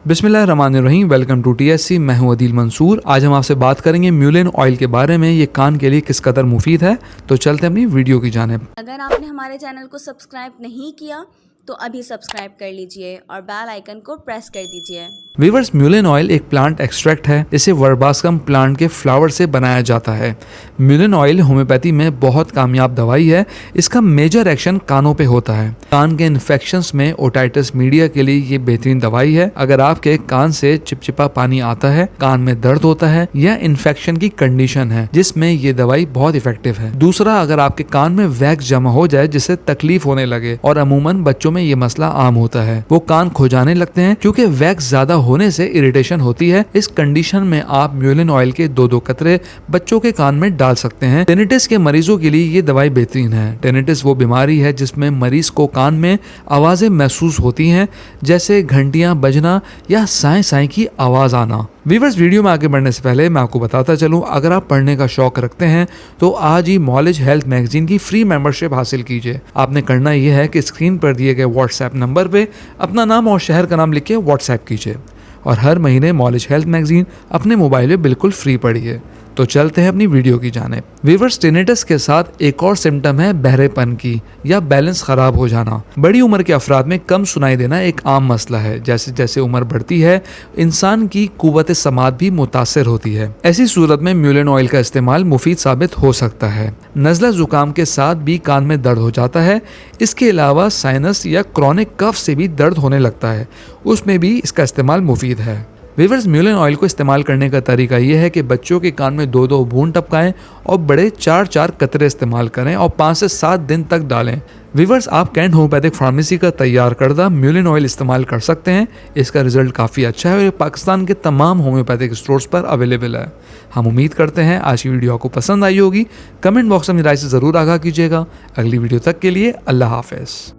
बिस्मिल्लाहिर्रहमानिर्रहीम, welcome to TSC। मैं हूं अदील मंसूर। आज हम आपसे बात करेंगे म्यूलिन ऑयल के बारे में। ये कान के लिए किस कदर मुफीद है। तो चलते हैं अपनी वीडियो की जानिब। अगर आपने हमारे चैनल को सब्सक्राइब नहीं किया तो अभी सब्सक्राइब कर लीजिए और बेल आइकन को प्रेस कर दीजिए। वीवर्स, म्यूलिन ऑयल एक प्लांट एक्सट्रैक्ट है। इसे वर्बास्कम प्लांट के फ्लावर से बनाया जाता है। म्यूलिन ऑयल होम्योपैथी में बहुत कामयाब दवाई है। इसका मेजर एक्शन कानों पे होता है। कान के इन्फेक्शंस में ओटाइटिस मीडिया के लिए ये बेहतरीन दवाई है। अगर आपके कान से चिपचिपा पानी आता है, कान में दर्द होता है या इन्फेक्शन की कंडीशन है, जिसमें ये दवाई बहुत इफेक्टिव है। दूसरा, अगर आपके कान में वैक्स जमा हो जाए जिससे तकलीफ होने लगे, और अमूमन बच्चों में ये मसला आम होता है, वो कान खुजाने लगते हैं क्योंकि वैक्स ज्यादा होने से इरिटेशन होती है। इस कंडीशन में आप म्यूलिन ऑयल के 2-2 कतरे बच्चों के कान में डाल सकते हैं। टेनिटिस के मरीजों के लिए ये दवाई बेहतरीन है। टेनिटिस वो बीमारी है जिसमें मरीज को कान में आवाजें महसूस होती हैं, जैसे घंटियां बजना या साए साए की आवाज आना। वीवर्स, वीडियो में आगे बढ़ने से पहले मैं आपको बताता चलूं, अगर आप पढ़ने का शौक रखते हैं तो आज ही नॉलेज हेल्थ मैगजीन की फ्री मेंबरशिप हासिल कीजिए। आपने करना यह है कि स्क्रीन पर दिए गए व्हाट्सएप नंबर पे अपना नाम और शहर का नाम लिख के व्हाट्सएप कीजिए और हर महीने नॉलेज हेल्थ मैगजीन अपने मोबाइल में बिल्कुल फ्री पढ़िए। तो चलते हैं अपनी वीडियो की जानिब। वीवर्स, टेनिटस के साथ एक और सिम्टम है बहरेपन की या बैलेंस खराब हो जाना। बड़ी उम्र के अफराद में कम सुनाई देना एक आम मसला है। जैसे जैसे उम्र बढ़ती है, इंसान की कुव्वत समात भी मुतासर होती है। ऐसी सूरत में म्यूलिन ऑयल का इस्तेमाल मुफीद साबित हो सकता है। नज़ला जुकाम के साथ भी कान में दर्द हो जाता है। इसके अलावा साइनस या क्रॉनिक कफ से भी दर्द होने लगता है, उसमें भी इसका इस्तेमाल मुफीद है। वीवर्स, म्यूलिन ऑयल को इस्तेमाल करने का तरीका यह है कि बच्चों के कान में 2-2 बूंद टपकाएं और बड़े 4-4 कतरे इस्तेमाल करें और 5 से 7 दिन तक डालें। वीवर्स, आप कैंट होम्योपैथिक फार्मेसी का तैयार करदा म्यूलिन ऑयल इस्तेमाल कर सकते हैं। इसका रिजल्ट काफ़ी अच्छा है और ये पाकिस्तान के तमाम होम्योपैथिक स्टोर्स पर अवेलेबल है। हम उम्मीद करते हैं आज की वीडियो आपको पसंद आई होगी। कमेंट बॉक्स में राय से ज़रूर आगाह कीजिएगा। अगली वीडियो तक के लिए अल्लाह हाफ़िज़।